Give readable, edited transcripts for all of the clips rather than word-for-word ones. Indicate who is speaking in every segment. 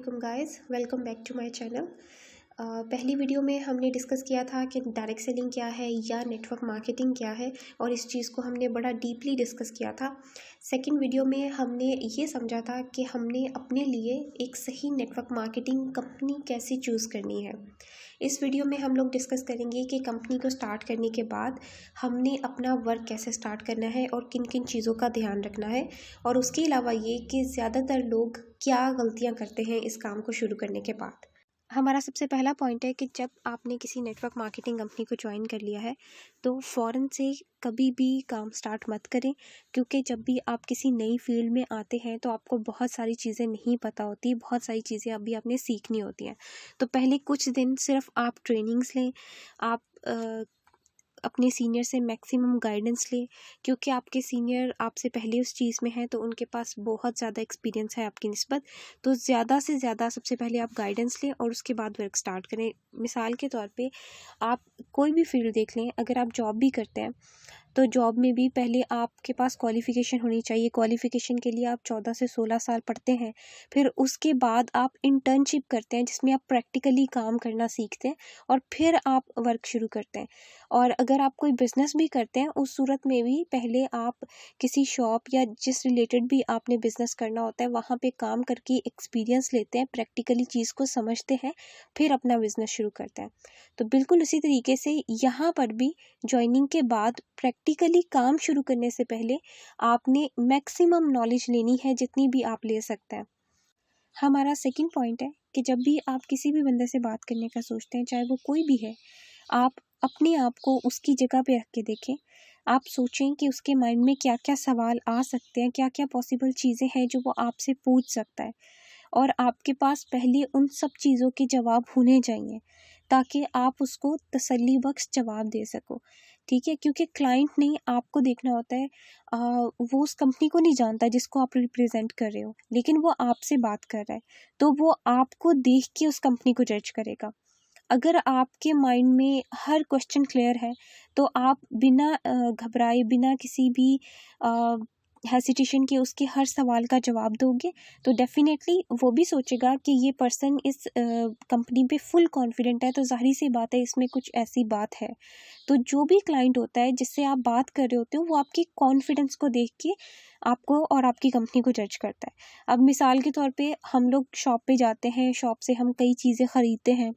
Speaker 1: वालेकुम guys, welcome back to my channel. पहली video में हमने डिस्कस किया था कि डायरेक्ट सेलिंग क्या है या नेटवर्क मार्केटिंग क्या है, और इस चीज़ को हमने बड़ा डीपली डिस्कस किया था। सेकंड वीडियो में हमने ये समझा था कि हमने अपने लिए एक सही नेटवर्क मार्केटिंग कंपनी कैसे चूज़ करनी है। इस वीडियो में हम लोग डिस्कस करेंगे कि कंपनी को स्टार्ट करने के बाद हमने अपना वर्क कैसे स्टार्ट करना है और किन किन चीज़ों का ध्यान रखना है, और उसके अलावा ये कि ज़्यादातर लोग क्या गलतियां करते हैं इस काम को शुरू करने के बाद। हमारा सबसे पहला पॉइंट है कि जब आपने किसी नेटवर्क मार्केटिंग कंपनी को ज्वाइन कर लिया है तो फ़ौरन से कभी भी काम स्टार्ट मत करें, क्योंकि जब भी आप किसी नई फील्ड में आते हैं तो आपको बहुत सारी चीज़ें नहीं पता होती, बहुत सारी चीज़ें अभी आपने सीखनी होती हैं। तो पहले कुछ दिन सिर्फ आप ट्रेनिंग्स लें, आप अपने सीनियर से मैक्सिमम गाइडेंस लें, क्योंकि आपके सीनियर आपसे पहले उस चीज़ में हैं तो उनके पास बहुत ज़्यादा एक्सपीरियंस है आपकी निस्बत। तो ज़्यादा से ज़्यादा सबसे पहले आप गाइडेंस लें और उसके बाद वर्क स्टार्ट करें। मिसाल के तौर पे आप कोई भी फील्ड देख लें, अगर आप जॉब भी करते हैं तो जॉब में भी पहले आपके पास क्वालिफ़िकेशन होनी चाहिए। क्वालिफ़िकेशन के लिए आप 14 से 16 साल पढ़ते हैं, फिर उसके बाद आप इंटर्नशिप करते हैं जिसमें आप प्रैक्टिकली काम करना सीखते हैं, और फिर आप वर्क शुरू करते हैं। और अगर आप कोई बिज़नेस भी करते हैं उस सूरत में भी पहले आप किसी शॉप या जिस रिलेटेड भी आपने बिज़नेस करना होता है वहाँ पे काम करके एक्सपीरियंस लेते हैं, प्रैक्टिकली चीज़ को समझते हैं, फिर अपना बिज़नेस शुरू करते हैं। तो बिल्कुल उसी तरीके से यहाँ पर भी जॉइनिंग के बाद प्रैक्टिकली काम शुरू करने से पहले आपने मैक्सिमम नॉलेज लेनी है, जितनी भी आप ले सकते हैं। हमारा सेकंड पॉइंट है कि जब भी आप किसी भी बंदे से बात करने का सोचते हैं, चाहे वो कोई भी है, आप अपने आप को उसकी जगह पे रख के देखें। आप सोचें कि उसके माइंड में क्या क्या सवाल आ सकते हैं, क्या क्या पॉसिबल चीज़ें हैं जो वो आपसे पूछ सकता है, और आपके पास पहले उन सब चीज़ों के जवाब होने चाहिए ताकि आप उसको तसल्ली बख्श जवाब दे सको। ठीक है, क्योंकि क्लाइंट ने आपको देखना होता है, वो उस कंपनी को नहीं जानता जिसको आप रिप्रेजेंट कर रहे हो, लेकिन वो आपसे बात कर रहा है, तो वो आपको देख के उस कंपनी को जज करेगा। अगर आपके माइंड में हर क्वेश्चन क्लियर है तो आप बिना घबराए, बिना किसी भी हेसिटेशन के उसके हर सवाल का जवाब दोगे, तो डेफिनेटली वो भी सोचेगा कि ये पर्सन इस कंपनी पे फुल कॉन्फिडेंट है, तो ज़ाहिर सी बात है इसमें कुछ ऐसी बात है। तो जो भी क्लाइंट होता है जिससे आप बात कर रहे होते हो, वो आपकी कॉन्फिडेंस को देख के आपको और आपकी कंपनी को जज करता है। अब मिसाल के तौर पे हम लोग शॉप पे जाते हैं, शॉप से हम कई चीज़ें ख़रीदते हैं,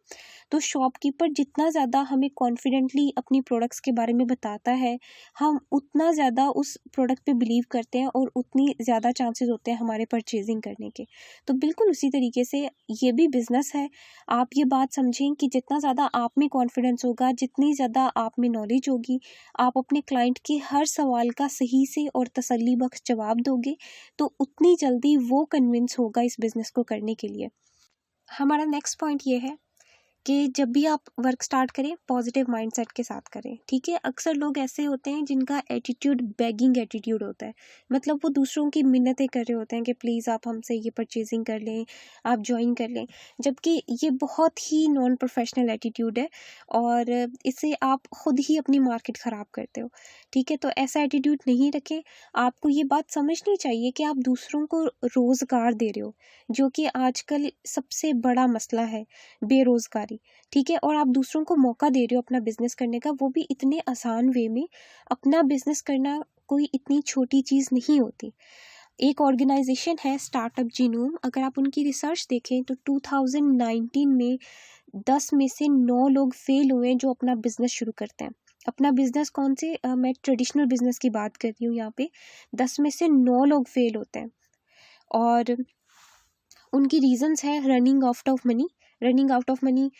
Speaker 1: तो शॉपकीपर जितना ज़्यादा हमें कॉन्फिडेंटली अपनी प्रोडक्ट्स के बारे में बताता है, हम उतना ज़्यादा उस प्रोडक्ट पे बिलीव करते हैं और उतनी ज़्यादा चांसेस होते हैं हमारे परचेजिंग करने के। तो बिल्कुल उसी तरीके से ये भी बिज़नेस है। आप ये बात समझें कि जितना ज़्यादा आप में कॉन्फिडेंस होगा, जितनी ज़्यादा आप में नॉलेज होगी, आप अपने क्लाइंट के हर सवाल का सही से और तसल्ली बख्श जवाब दोगे, तो उतनी जल्दी वो कन्विंस होगा इस बिज़नेस को करने के लिए। हमारा नेक्स्ट पॉइंट ये है कि जब भी आप वर्क स्टार्ट करें पॉजिटिव माइंडसेट के साथ करें। ठीक है, अक्सर लोग ऐसे होते हैं जिनका एटीट्यूड बेगिंग एटीट्यूड होता है, मतलब वो दूसरों की मिन्नतें कर रहे होते हैं कि प्लीज़ आप हमसे ये परचेजिंग कर लें, आप ज्वाइन कर लें, जबकि ये बहुत ही नॉन प्रोफेशनल एटीट्यूड है और इससे आप खुद ही अपनी मार्केट ख़राब करते हो। ठीक है, तो ऐसा एटीट्यूड नहीं रखें। आपको ये बात समझनी चाहिए कि आप दूसरों को रोज़गार दे रहे हो, जो कि आजकल सबसे बड़ा मसला है, बेरोज़गारी। ठीक है, और आप दूसरों को मौका दे रहे हो अपना बिजनेस करने का, वो भी इतने आसान वे में। अपना बिजनेस करना कोई इतनी छोटी चीज़ नहीं होती। एक ऑर्गेनाइजेशन है स्टार्टअप जीनोम, अगर आप उनकी रिसर्च देखें तो 2019 में 10 में से 9 लोग फेल हुए जो अपना बिजनेस शुरू करते हैं। अपना बिजनेस कौन से, मैं ट्रेडिशनल बिजनेस की बात कर रही हूँ यहाँ पे। 10 में से 9 लोग फेल होते हैं, और उनकी रीजंस है रनिंग आउट ऑफ मनी,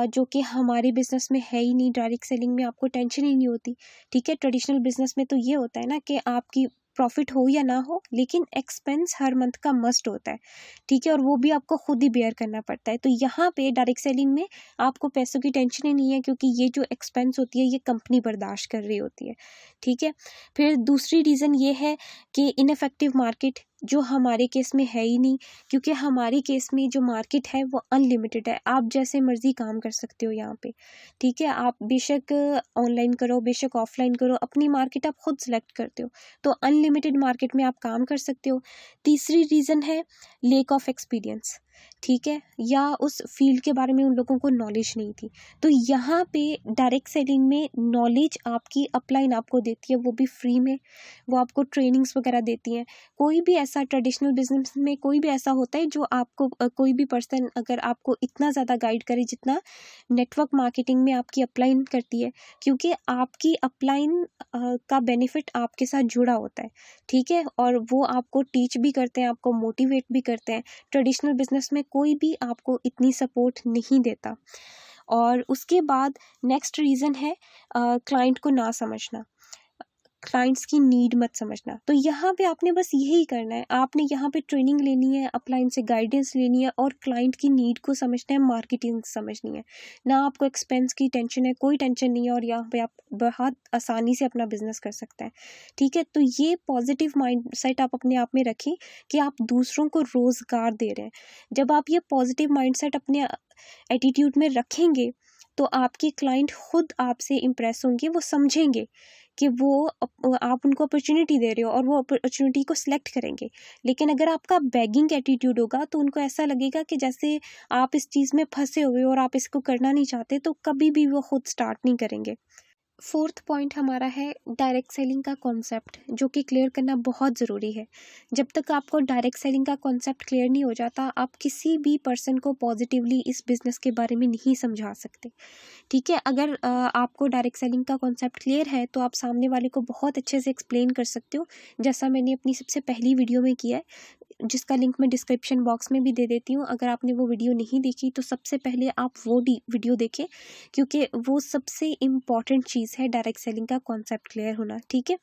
Speaker 1: जो कि हमारे बिजनेस में है ही नहीं। डायरेक्ट सेलिंग में आपको टेंशन ही नहीं होती। ठीक है, ट्रेडिशनल बिजनेस में तो ये होता है ना कि आपकी प्रॉफिट हो या ना हो, लेकिन एक्सपेंस हर मंथ का मस्ट होता है। ठीक है, और वो भी आपको खुद ही बेयर करना पड़ता है। तो यहाँ पे डायरेक्ट सेलिंग में आपको पैसों की टेंशन ही नहीं है, क्योंकि ये जो एक्सपेंस होती है ये कंपनी बर्दाश्त कर रही होती है। ठीक है, फिर दूसरी रीज़न ये है कि इनफेक्टिव मार्केट, जो हमारे केस में है ही नहीं, क्योंकि हमारे केस में जो मार्केट है वो अनलिमिटेड है। आप जैसे मर्जी काम कर सकते हो यहाँ पे। ठीक है, आप बेशक ऑनलाइन करो, बेशक ऑफलाइन करो, अपनी मार्केट आप खुद सेलेक्ट करते हो, तो अनलिमिटेड मार्केट में आप काम कर सकते हो। तीसरी रीज़न है लेक ऑफ एक्सपीरियंस। ठीक है, या उस फील्ड के बारे में उन लोगों को नॉलेज नहीं थी। तो यहाँ पे डायरेक्ट सेलिंग में नॉलेज आपकी अपलाइन आपको देती है, वो भी फ्री में। वो आपको ट्रेनिंग्स वगैरह देती हैं। कोई भी ऐसा ट्रेडिशनल बिजनेस में कोई भी ऐसा होता है जो आपको कोई भी पर्सन अगर आपको इतना ज़्यादा गाइड करे जितना नेटवर्क मार्केटिंग में आपकी अपलाइन करती है, क्योंकि आपकी अपलाइन का बेनिफिट आपके साथ जुड़ा होता है। ठीक है, और वो आपको टीच भी करते हैं, आपको मोटिवेट भी करते हैं। ट्रेडिशनल बिजनेस में कोई भी आपको इतनी सपोर्ट नहीं देता। और उसके बाद नेक्स्ट रीज़न है क्लाइंट को ना समझना, क्लाइंट्स की नीड मत समझना। तो यहाँ पे आपने बस यही करना है, आपने यहाँ पे ट्रेनिंग लेनी है, अपलाइन से गाइडेंस लेनी है और क्लाइंट की नीड को समझना है, मार्केटिंग समझनी है। ना आपको एक्सपेंस की टेंशन है, कोई टेंशन नहीं है, और यहाँ पे आप बहुत आसानी से अपना बिजनेस कर सकते हैं। ठीक है, तो ये पॉजिटिव माइंडसेट आप अपने आप में रखें कि आप दूसरों को रोज़गार दे रहे हैं। जब आप ये पॉजिटिव माइंडसेट अपने एटीट्यूड में रखेंगे तो आपके क्लाइंट खुद आपसे इम्प्रेस होंगे, वो समझेंगे कि वो आप उनको अपॉर्चुनिटी दे रहे हो और वो अपॉर्चुनिटी को सिलेक्ट करेंगे। लेकिन अगर आपका बैगिंग एटीट्यूड होगा तो उनको ऐसा लगेगा कि जैसे आप इस चीज़ में फंसे हुए हो और आप इसको करना नहीं चाहते, तो कभी भी वो खुद स्टार्ट नहीं करेंगे। फोर्थ पॉइंट हमारा है डायरेक्ट सेलिंग का कॉन्सेप्ट, जो कि क्लियर करना बहुत ज़रूरी है। जब तक आपको डायरेक्ट सेलिंग का कॉन्सेप्ट क्लियर नहीं हो जाता, आप किसी भी पर्सन को पॉजिटिवली इस बिज़नेस के बारे में नहीं समझा सकते। ठीक है, अगर आपको डायरेक्ट सेलिंग का कॉन्सेप्ट क्लियर है तो आप सामने वाले को बहुत अच्छे से एक्सप्लेन कर सकते हो, जैसा मैंने अपनी सबसे पहली वीडियो में किया है, जिसका लिंक मैं डिस्क्रिप्शन बॉक्स में भी दे देती हूँ। अगर आपने वो वीडियो नहीं देखी तो सबसे पहले आप वो वीडियो देखें, क्योंकि वो सबसे इम्पॉर्टेंट चीज़ है डायरेक्ट सेलिंग का कॉन्सेप्ट क्लियर होना। ठीक है,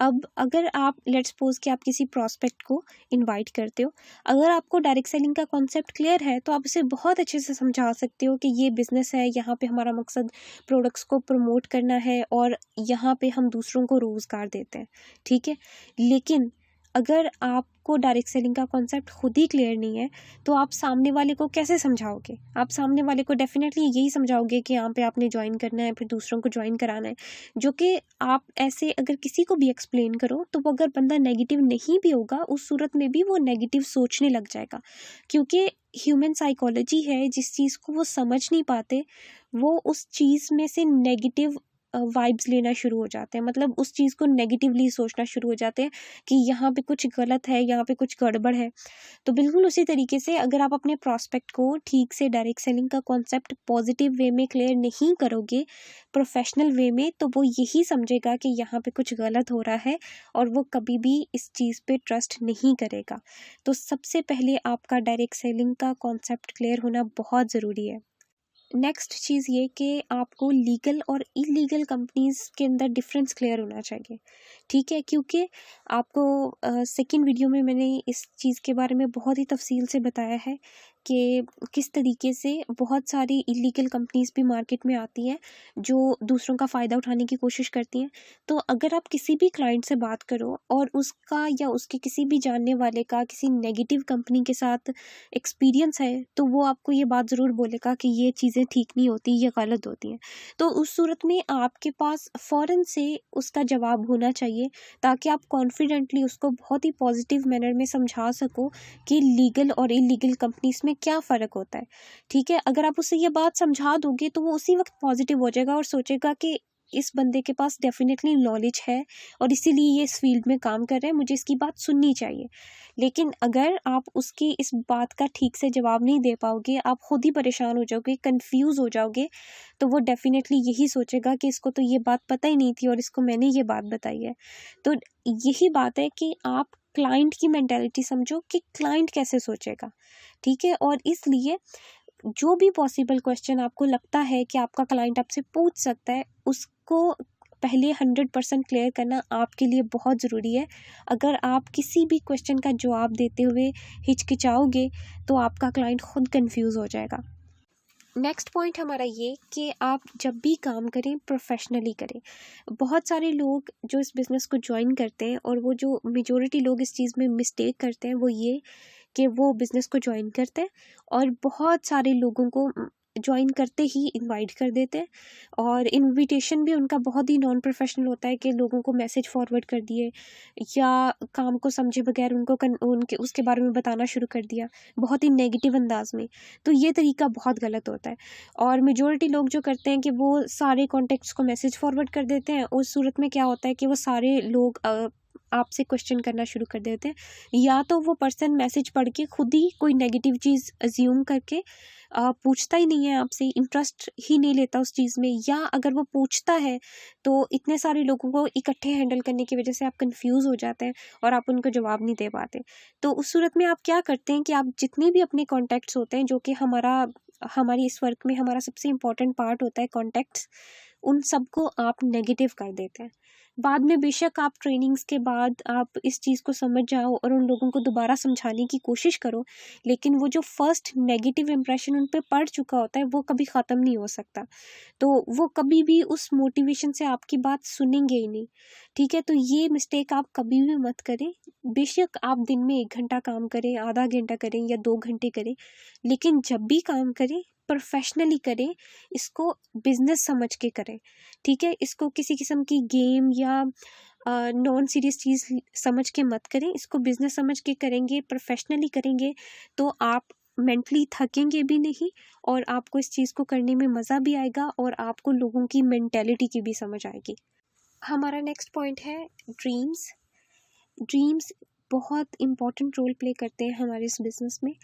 Speaker 1: अब अगर आप लेट्स सपोज कि आप किसी प्रॉस्पेक्ट को इनवाइट करते हो, अगर आपको डायरेक्ट सेलिंग का कॉन्सेप्ट क्लियर है तो आप उसे बहुत अच्छे से समझा सकते हो कि ये बिज़नेस है, यहाँ पे हमारा मकसद प्रोडक्ट्स को प्रमोट करना है और यहाँ पे हम दूसरों को रोज़गार देते हैं। ठीक है, लेकिन अगर आपको डायरेक्ट सेलिंग का कॉन्सेप्ट खुद ही क्लियर नहीं है तो आप सामने वाले को कैसे समझाओगे? आप सामने वाले को डेफिनेटली यही समझाओगे कि यहाँ पे आपने ज्वाइन करना है, फिर दूसरों को ज्वाइन कराना है, जो कि आप ऐसे अगर किसी को भी एक्सप्लेन करो तो वो अगर बंदा नेगेटिव नहीं भी होगा, उस सूरत में भी वो नेगेटिव सोचने लग जाएगा। क्योंकि ह्यूमन साइकोलॉजी है, जिस चीज़ को वो समझ नहीं पाते वो उस चीज़ में से नेगेटिव वाइब्स लेना शुरू हो जाते हैं, मतलब उस चीज़ को नेगेटिवली सोचना शुरू हो जाते हैं कि यहाँ पे कुछ गलत है, यहाँ पे कुछ गड़बड़ है। तो बिल्कुल उसी तरीके से अगर आप अपने प्रॉस्पेक्ट को ठीक से डायरेक्ट सेलिंग का कॉन्सेप्ट पॉजिटिव वे में क्लियर नहीं करोगे, प्रोफेशनल वे में, तो वो यही समझेगा कि यहाँ पे कुछ गलत हो रहा है और वो कभी भी इस चीज़ पे ट्रस्ट नहीं करेगा। तो सबसे पहले आपका डायरेक्ट सेलिंग का कॉन्सेप्ट क्लियर होना बहुत ज़रूरी है। नेक्स्ट चीज़ ये कि आपको लीगल और इलीगल कंपनीज़ के अंदर डिफरेंस क्लियर होना चाहिए। ठीक है, क्योंकि आपको सेकंड वीडियो में मैंने इस चीज़ के बारे में बहुत ही तफसील से बताया है कि किस तरीके से बहुत सारी इलीगल कंपनीज़ भी मार्केट में आती हैं जो दूसरों का फ़ायदा उठाने की कोशिश करती हैं। तो अगर आप किसी भी क्लाइंट से बात करो और उसका या उसके किसी भी जानने वाले का किसी नेगेटिव कंपनी के साथ एक्सपीरियंस है, तो वो आपको ये बात ज़रूर बोलेगा कि ये चीज़ें ठीक नहीं होती, ये गलत होती हैं। तो उस सूरत में आपके पास फ़ौरन से उसका जवाब होना चाहिए, ताकि आप कॉन्फिडेंटली उसको बहुत ही पॉजिटिव मैनर में समझा सको कि लीगल और इलीगल कंपनीज़ में क्या फ़र्क होता है। ठीक है, अगर आप उसे ये बात समझा दोगे तो वो उसी वक्त पॉजिटिव हो जाएगा और सोचेगा कि इस बंदे के पास डेफिनेटली नॉलेज है और इसीलिए ये इस फील्ड में काम कर रहे हैं, मुझे इसकी बात सुननी चाहिए। लेकिन अगर आप उसकी इस बात का ठीक से जवाब नहीं दे पाओगे, आप खुद ही परेशान हो जाओगे, कंफ्यूज हो जाओगे, तो वो डेफिनेटली यही सोचेगा कि इसको तो ये बात पता ही नहीं थी और इसको मैंने ये बात बताई है। तो यही बात है कि आप क्लाइंट की मेंटालिटी समझो कि क्लाइंट कैसे सोचेगा। ठीक है, और इसलिए जो भी पॉसिबल क्वेश्चन आपको लगता है कि आपका क्लाइंट आपसे पूछ सकता है, उसको पहले 100% क्लियर करना आपके लिए बहुत ज़रूरी है। अगर आप किसी भी क्वेश्चन का जवाब देते हुए हिचकिचाओगे तो आपका क्लाइंट खुद कंफ्यूज हो जाएगा। नेक्स्ट पॉइंट हमारा ये कि आप जब भी काम करें प्रोफेशनली करें। बहुत सारे लोग जो इस बिज़नेस को ज्वाइन करते हैं, और वो जो मेजॉरिटी लोग इस चीज़ में मिस्टेक करते हैं, वो ये कि वो बिज़नेस को ज्वाइन करते हैं और बहुत सारे लोगों को ज्वाइन करते ही इनवाइट कर देते हैं, और इनविटेशन भी उनका बहुत ही नॉन प्रोफेशनल होता है कि लोगों को मैसेज फॉरवर्ड कर दिए या काम को समझे बगैर उनके उसके बारे में बताना शुरू कर दिया, बहुत ही नेगेटिव अंदाज में। तो ये तरीका बहुत गलत होता है। और मेजॉरिटी लोग जो करते हैं कि वो सारे कॉन्टेक्ट्स को मैसेज फॉरवर्ड कर देते हैं। उस सूरत में क्या होता है कि वो सारे लोग आपसे क्वेश्चन करना शुरू कर देते हैं, या तो वो पर्सन मैसेज पढ़ के खुद ही कोई नेगेटिव चीज़ अज्यूम करके पूछता ही नहीं है आपसे, इंटरेस्ट ही नहीं लेता उस चीज़ में, या अगर वो पूछता है तो इतने सारे लोगों को इकट्ठे हैंडल करने की वजह से आप कंफ्यूज हो जाते हैं और आप उनको जवाब नहीं दे पाते। तो उस सूरत में आप क्या करते हैं कि आप जितने भी अपने कॉन्टैक्ट्स होते हैं, जो कि हमारी इस वर्क में हमारा सबसे इम्पोर्टेंट पार्ट होता है कॉन्टैक्ट्स, उन सबको आप नेगेटिव कर देते हैं। बाद में बेशक आप ट्रेनिंग्स के बाद आप इस चीज़ को समझ जाओ और उन लोगों को दोबारा समझाने की कोशिश करो, लेकिन वो जो फर्स्ट नेगेटिव इम्प्रेशन उन पे पड़ चुका होता है वो कभी ख़त्म नहीं हो सकता। तो वो कभी भी उस मोटिवेशन से आपकी बात सुनेंगे ही नहीं। ठीक है, तो ये मिस्टेक आप कभी भी मत करें। बेशक आप दिन में 1 घंटा काम करें, आधा घंटा करें या 2 घंटे करें, लेकिन जब भी काम करें प्रोफेशनली करें, इसको बिजनेस समझ के करें। ठीक है, इसको किसी किस्म की गेम या नॉन सीरियस चीज़ समझ के मत करें। इसको बिजनेस समझ के करेंगे, प्रोफेशनली करेंगे, तो आप मेंटली थकेंगे भी नहीं और आपको इस चीज़ को करने में मज़ा भी आएगा और आपको लोगों की मेंटेलिटी की भी समझ आएगी। हमारा नेक्स्ट पॉइंट है ड्रीम्स। ड्रीम्स बहुत इम्पॉर्टेंट रोल प्ले करते हैं हमारे इस बिज़नेस में,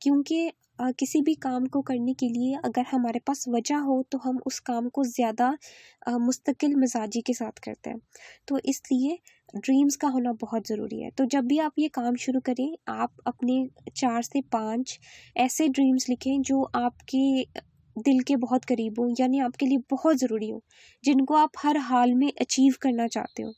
Speaker 1: क्योंकि किसी भी काम को करने के लिए अगर हमारे पास वजह हो तो हम उस काम को ज़्यादा मुस्तकिल मिजाजी के साथ करते हैं। तो इसलिए ड्रीम्स का होना बहुत ज़रूरी है। तो जब भी आप ये काम शुरू करें, आप अपने 4 से 5 ऐसे ड्रीम्स लिखें जो आपके दिल के बहुत करीब हों, यानी आपके लिए बहुत ज़रूरी हो, जिनको आप हर हाल में अचीव करना चाहते हो।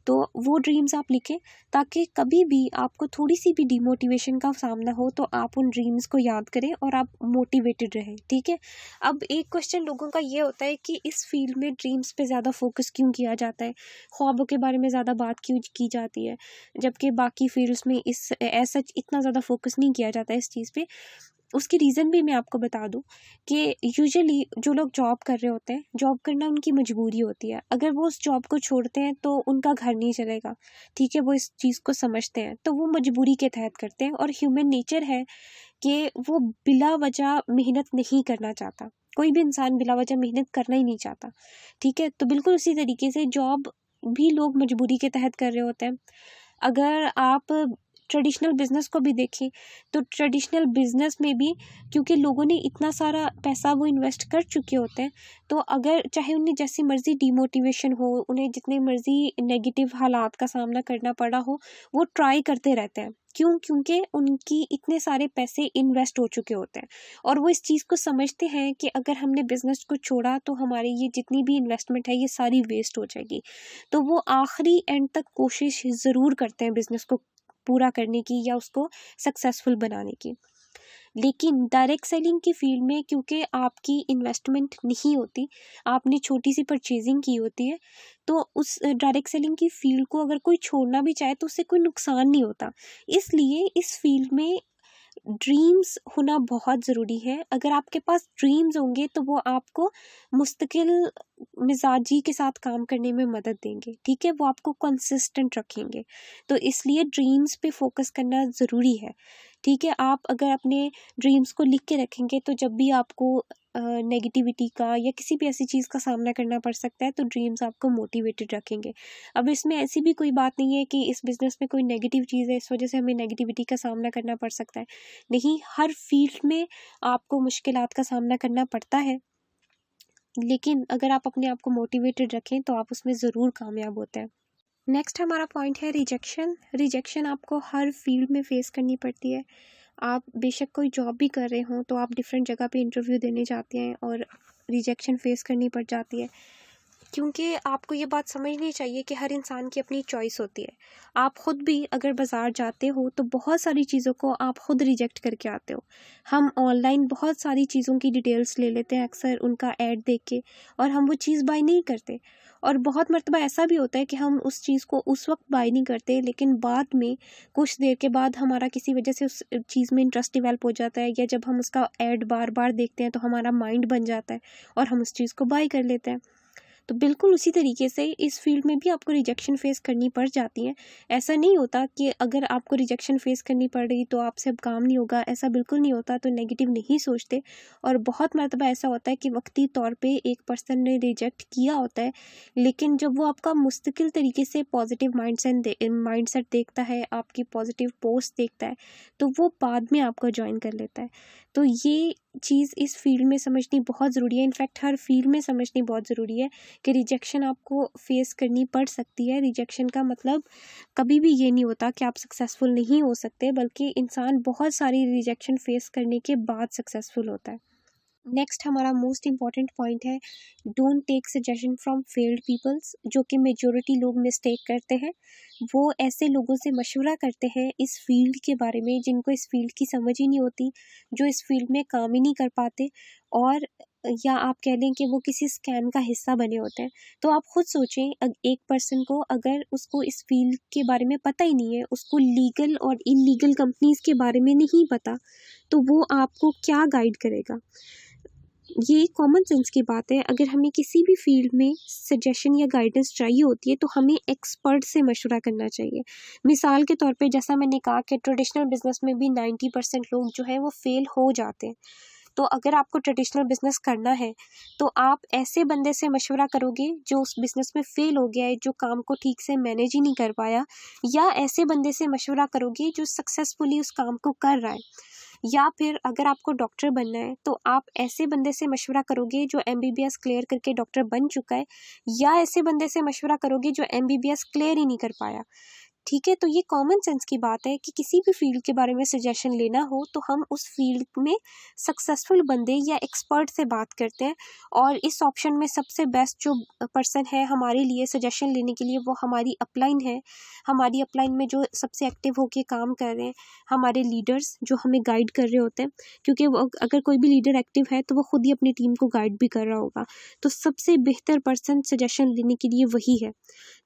Speaker 1: तो वो ड्रीम्स आप लिखें, ताकि कभी भी आपको थोड़ी सी भी डिमोटिवेशन का सामना हो तो आप उन ड्रीम्स को याद करें और आप मोटिवेटेड रहें। ठीक है, अब एक क्वेश्चन लोगों का ये होता है कि इस फील्ड में ड्रीम्स पे ज़्यादा फोकस क्यों किया जाता है, ख्वाबों के बारे में ज़्यादा बात क्यों की जाती है, जबकि बाकी फील्ड्स में इस ऐसा इतना ज़्यादा फोकस नहीं किया जाता है इस चीज़ पे। उसकी रीज़न भी मैं आपको बता दूं कि यूजुअली जो लोग जॉब कर रहे होते हैं, जॉब करना उनकी मजबूरी होती है। अगर वो उस जॉब को छोड़ते हैं तो उनका घर नहीं चलेगा। ठीक है, वो इस चीज़ को समझते हैं, तो वो मजबूरी के तहत करते हैं, और ह्यूमन नेचर है कि वो बिला वजह मेहनत नहीं करना चाहता। कोई भी इंसान बिला वजह मेहनत करना ही नहीं चाहता। ठीक है, तो बिल्कुल उसी तरीके से जॉब भी लोग मजबूरी के तहत कर रहे होते हैं। अगर आप ट्रेडिशनल बिजनेस को भी देखें तो ट्रेडिशनल बिजनेस में भी, क्योंकि लोगों ने इतना सारा पैसा वो इन्वेस्ट कर चुके होते हैं, तो अगर चाहे उन्हें जैसी मर्जी डिमोटिवेशन हो, उन्हें जितने मर्जी नेगेटिव हालात का सामना करना पड़ा हो, वो ट्राई करते रहते हैं। क्यों? क्योंकि उनकी इतने सारे पैसे इन्वेस्ट हो चुके होते हैं और वो इस चीज़ को समझते हैं कि अगर हमने बिजनेस को छोड़ा तो हमारी ये जितनी भी इन्वेस्टमेंट है ये सारी वेस्ट हो जाएगी। तो वो आखिरी एंड तक कोशिश ज़रूर करते हैं बिजनेस को पूरा करने की या उसको सक्सेसफुल बनाने की। लेकिन डायरेक्ट सेलिंग की फील्ड में, क्योंकि आपकी इन्वेस्टमेंट नहीं होती, आपने छोटी सी परचेजिंग की होती है, तो उस डायरेक्ट सेलिंग की फील्ड को अगर कोई छोड़ना भी चाहे तो उससे कोई नुकसान नहीं होता। इसलिए इस फील्ड में ड्रीम्स होना बहुत ज़रूरी है। अगर आपके पास ड्रीम्स होंगे तो वो आपको मुस्तकिल मिजाजी के साथ काम करने में मदद देंगे। ठीक है, वो आपको कंसिस्टेंट रखेंगे। तो इसलिए ड्रीम्स पे फोकस करना ज़रूरी है। ठीक है, आप अगर अपने ड्रीम्स को लिख के रखेंगे तो जब भी आपको नेगेटिविटी का या किसी भी ऐसी चीज़ का सामना करना पड़ सकता है तो ड्रीम्स आपको मोटिवेटेड रखेंगे। अब इसमें ऐसी भी कोई बात नहीं है कि इस बिज़नेस में कोई नेगेटिव चीज़ है, इस वजह से हमें नेगेटिविटी का सामना करना पड़ सकता है। नहीं, हर फील्ड में आपको मुश्किलात का सामना करना पड़ता है, लेकिन अगर आप अपने आप को मोटिवेटेड रखें तो आप उसमें ज़रूर कामयाब होते हैं। नेक्स्ट हमारा पॉइंट है रिजेक्शन। रिजेक्शन आपको हर फील्ड में फेस करनी पड़ती है। आप बेशक कोई जॉब भी कर रहे हों तो आप डिफरेंट जगह पे इंटरव्यू देने जाते हैं और रिजेक्शन फेस करनी पड़ जाती है। क्योंकि आपको ये बात समझनी चाहिए कि हर इंसान की अपनी चॉइस होती है। आप ख़ुद भी अगर बाज़ार जाते हो तो बहुत सारी चीज़ों को आप ख़ुद रिजेक्ट करके आते हो। हम ऑनलाइन बहुत सारी चीज़ों की डिटेल्स ले लेते हैं अक्सर उनका ऐड देख के, और हम वो चीज़ बाय नहीं करते। और बहुत मर्तबा ऐसा भी होता है कि हम उस चीज़ को उस वक्त बाय नहीं करते, लेकिन बाद में कुछ देर के बाद हमारा किसी वजह से उस चीज़ में इंटरेस्ट डेवलप हो जाता है, या जब हम उसका ऐड बार बार देखते हैं तो हमारा माइंड बन जाता है और हम उस चीज़ को बाय कर लेते हैं। तो बिल्कुल उसी तरीके से इस फील्ड में भी आपको रिजेक्शन फेस करनी पड़ जाती है। ऐसा नहीं होता कि अगर आपको रिजेक्शन फेस करनी पड़ रही तो आपसे अब काम नहीं होगा, ऐसा बिल्कुल नहीं होता। तो नेगेटिव नहीं सोचते। और बहुत मर्तबा ऐसा होता है कि वक्ती तौर पे एक पर्सन ने रिजेक्ट किया होता है, लेकिन जब वो आपका मुस्तकिल तरीके से पॉजिटिव माइंडसेट देखता है, आपकी पॉजिटिव पोस्ट देखता है, तो वो बाद में आपको ज्वाइन कर लेता है। तो ये चीज़ इस फील्ड में समझनी बहुत ज़रूरी है। इनफैक्ट हर फील्ड में समझनी बहुत ज़रूरी है कि रिजेक्शन आपको फेस करनी पड़ सकती है। रिजेक्शन का मतलब कभी भी ये नहीं होता कि आप सक्सेसफुल नहीं हो सकते, बल्कि इंसान बहुत सारी रिजेक्शन फेस करने के बाद सक्सेसफुल होता है। नेक्स्ट हमारा मोस्ट इम्पॉर्टेंट पॉइंट है, don't take suggestion from failed peoples, जो कि मेजोरिटी लोग मिस्टेक करते हैं। वो ऐसे लोगों से मशवरा करते हैं इस फील्ड के बारे में जिनको इस फील्ड की समझ ही नहीं होती, जो इस फील्ड में काम ही नहीं कर पाते, और या आप कह लें कि वो किसी स्कैम का हिस्सा बने होते हैं। तो आप खुद सोचें, एक पर्सन को अगर उसको इस फील्ड के बारे में पता ही नहीं है, उसको लीगल और इलीगल कंपनीज के बारे में नहीं पता, तो वो आपको क्या गाइड करेगा। ये कॉमन सेंस की बात है। अगर हमें किसी भी फील्ड में सजेशन या गाइडेंस चाहिए होती है तो हमें एक्सपर्ट से मशवरा करना चाहिए। मिसाल के तौर पे जैसा मैंने कहा कि ट्रेडिशनल बिजनेस में भी 90% लोग जो है वो फेल हो जाते हैं। तो अगर आपको ट्रेडिशनल बिजनेस करना है तो आप ऐसे बंदे से मशवरा करोगे जो उस बिजनेस में फेल हो गया है, जो काम को ठीक से मैनेज ही नहीं कर पाया, या ऐसे बंदे से मशवरा करोगे जो सक्सेसफुली उस काम को कर रहा है। या फिर अगर आपको डॉक्टर बनना है तो आप ऐसे बंदे से मशवरा करोगे जो MBBS क्लियर करके डॉक्टर बन चुका है, या ऐसे बंदे से मशवरा करोगे जो MBBS क्लियर ही नहीं कर पाया। ठीक है, तो ये कॉमन सेंस की बात है कि किसी भी फील्ड के बारे में सजेशन लेना हो तो हम उस फील्ड में सक्सेसफुल बंदे या एक्सपर्ट से बात करते हैं। और इस ऑप्शन में सबसे बेस्ट जो पर्सन है हमारे लिए सजेशन लेने के लिए वो हमारी अपलाइन है। हमारी अपलाइन में जो सबसे एक्टिव होके काम कर रहे हैं, हमारे लीडर्स जो हमें गाइड कर रहे होते हैं, क्योंकि अगर कोई भी लीडर एक्टिव है तो वो खुद ही अपनी टीम को गाइड भी कर रहा होगा। तो सबसे बेहतर पर्सन सजेशन लेने के लिए वही है।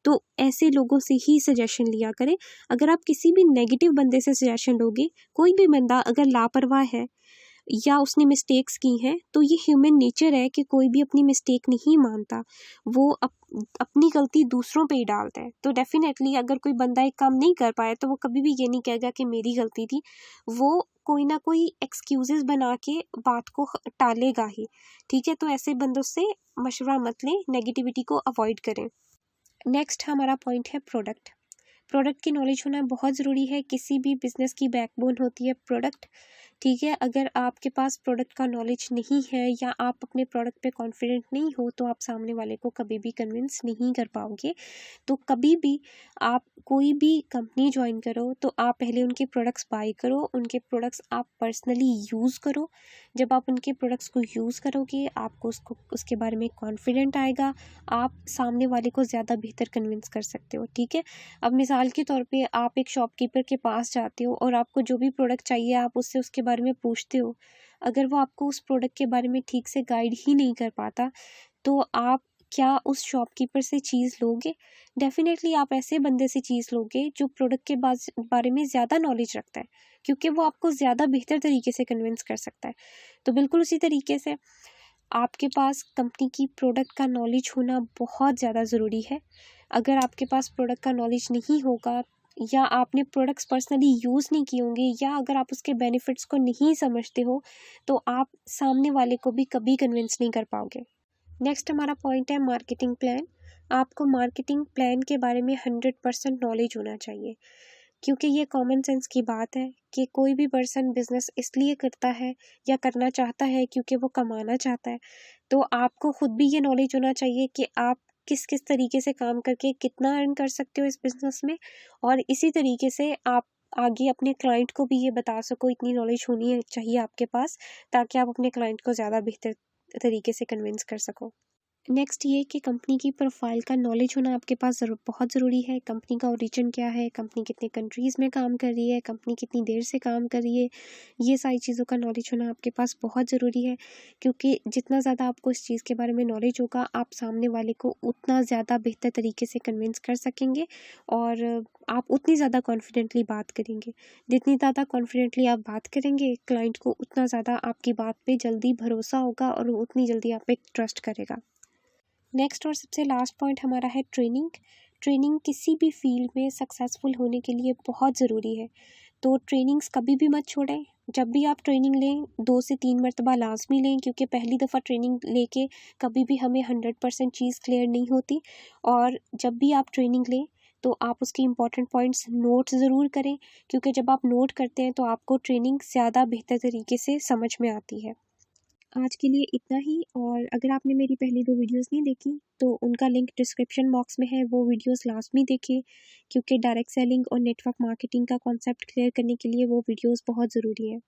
Speaker 1: तो ऐसे लोगों से ही सजेशन लिया करें। अगर आप किसी भी नेगेटिव बंदे से सजेशन लोगे, कोई भी बंदा अगर लापरवाह है या उसने मिस्टेक्स की हैं, तो ये ह्यूमन नेचर है कि कोई भी अपनी मिस्टेक नहीं मानता, वो अपनी गलती दूसरों पे ही डालता है। तो डेफिनेटली अगर कोई बंदा एक काम नहीं कर पाया तो वो कभी भी ये नहीं कहेगा कि मेरी गलती थी, वो कोई ना कोई एक्सक्यूजेस बना के बात को टालेगा ही। ठीक है, तो ऐसे बंदों से मशवरा मत लें, नेगेटिविटी को अवॉइड करें। नेक्स्ट हमारा पॉइंट है प्रोडक्ट। प्रोडक्ट की नॉलेज होना बहुत ज़रूरी है। किसी भी बिज़नेस की बैकबोन होती है प्रोडक्ट। ठीक है, अगर आपके पास प्रोडक्ट का नॉलेज नहीं है या आप अपने प्रोडक्ट पे कॉन्फिडेंट नहीं हो तो आप सामने वाले को कभी भी कन्विंस नहीं कर पाओगे। तो कभी भी आप कोई भी कंपनी ज्वाइन करो तो आप पहले उनके प्रोडक्ट्स बाय करो, उनके प्रोडक्ट्स आप पर्सनली यूज़ करो। जब आप उनके प्रोडक्ट्स को यूज़ करोगे आपको उसके बारे में कॉन्फिडेंट आएगा, आप सामने वाले को ज़्यादा बेहतर कन्विंस कर सकते हो। ठीक है, अब मिसाल के तौर पे आप एक शॉपकीपर के पास जाते हो और आपको जो भी प्रोडक्ट चाहिए आप उससे उसके बारे में पूछते हो। अगर वो आपको उस प्रोडक्ट के बारे में ठीक से गाइड ही नहीं कर पाता तो आप क्या उस शॉपकीपर से चीज़ लोगे? डेफिनेटली आप ऐसे बंदे से चीज़ लोगे जो प्रोडक्ट के बारे में ज़्यादा नॉलेज रखता है, क्योंकि वो आपको ज़्यादा बेहतर तरीके से कन्विंस कर सकता है। तो बिल्कुल उसी तरीके से आपके पास कंपनी की प्रोडक्ट का नॉलेज होना बहुत ज़्यादा ज़रूरी है। अगर आपके पास प्रोडक्ट का नॉलेज नहीं होगा या आपने प्रोडक्ट्स पर्सनली यूज़ नहीं किए होंगे या अगर आप उसके बेनिफिट्स को नहीं समझते हो तो आप सामने वाले को भी कभी कन्विंस नहीं कर पाओगे। नेक्स्ट हमारा पॉइंट है मार्केटिंग प्लान। आपको मार्केटिंग प्लान के बारे में 100% नॉलेज होना चाहिए, क्योंकि ये कॉमन सेंस की बात है कि कोई भी पर्सन बिजनेस इसलिए करता है या करना चाहता है क्योंकि वो कमाना चाहता है। तो आपको खुद भी ये नॉलेज होना चाहिए कि आप किस किस तरीके से काम करके कितना अर्न कर सकते हो इस बिज़नेस में, और इसी तरीके से आप आगे अपने क्लाइंट को भी ये बता सको। इतनी नॉलेज होनी चाहिए आपके पास ताकि आप अपने क्लाइंट को ज़्यादा बेहतर तरीके से कन्विंस कर सको। नेक्स्ट ये कि कंपनी की प्रोफाइल का नॉलेज होना आपके पास बहुत ज़रूरी है। कंपनी का ओरिजिन क्या है, कंपनी कितने कंट्रीज़ में काम कर रही है, कंपनी कितनी देर से काम कर रही है, ये सारी चीज़ों का नॉलेज होना आपके पास बहुत ज़रूरी है। क्योंकि जितना ज़्यादा आपको इस चीज़ के बारे में नॉलेज होगा, आप सामने वाले को उतना ज़्यादा बेहतर तरीके से कन्विंस कर सकेंगे और आप उतनी ज़्यादा कॉन्फिडेंटली बात करेंगे। जितनी ज़्यादा कॉन्फिडेंटली आप बात करेंगे, क्लाइंट को उतना ज़्यादा आपकी बात पे जल्दी भरोसा होगा और वो उतनी जल्दी आप पे ट्रस्ट करेगा। नेक्स्ट और सबसे लास्ट पॉइंट हमारा है ट्रेनिंग। ट्रेनिंग किसी भी फील्ड में सक्सेसफुल होने के लिए बहुत ज़रूरी है। तो ट्रेनिंग्स कभी भी मत छोड़ें। जब भी आप ट्रेनिंग लें 2 से 3 मरतबा लाज़मी लें, क्योंकि पहली दफ़ा ट्रेनिंग लेके कभी भी हमें 100% चीज़ क्लियर नहीं होती। और जब भी आप ट्रेनिंग लें तो आप उसके इम्पॉर्टेंट पॉइंट्स नोट ज़रूर करें, क्योंकि जब आप नोट करते हैं तो आपको ट्रेनिंग ज़्यादा बेहतर तरीके से समझ में आती है। आज के लिए इतना ही। और अगर आपने मेरी पहली 2 वीडियोस नहीं देखी तो उनका लिंक डिस्क्रिप्शन बॉक्स में है, वो वीडियोस लाज़मी देखें, क्योंकि डायरेक्ट सेलिंग और नेटवर्क मार्केटिंग का कॉन्सेप्ट क्लियर करने के लिए वो वीडियोस बहुत ज़रूरी है।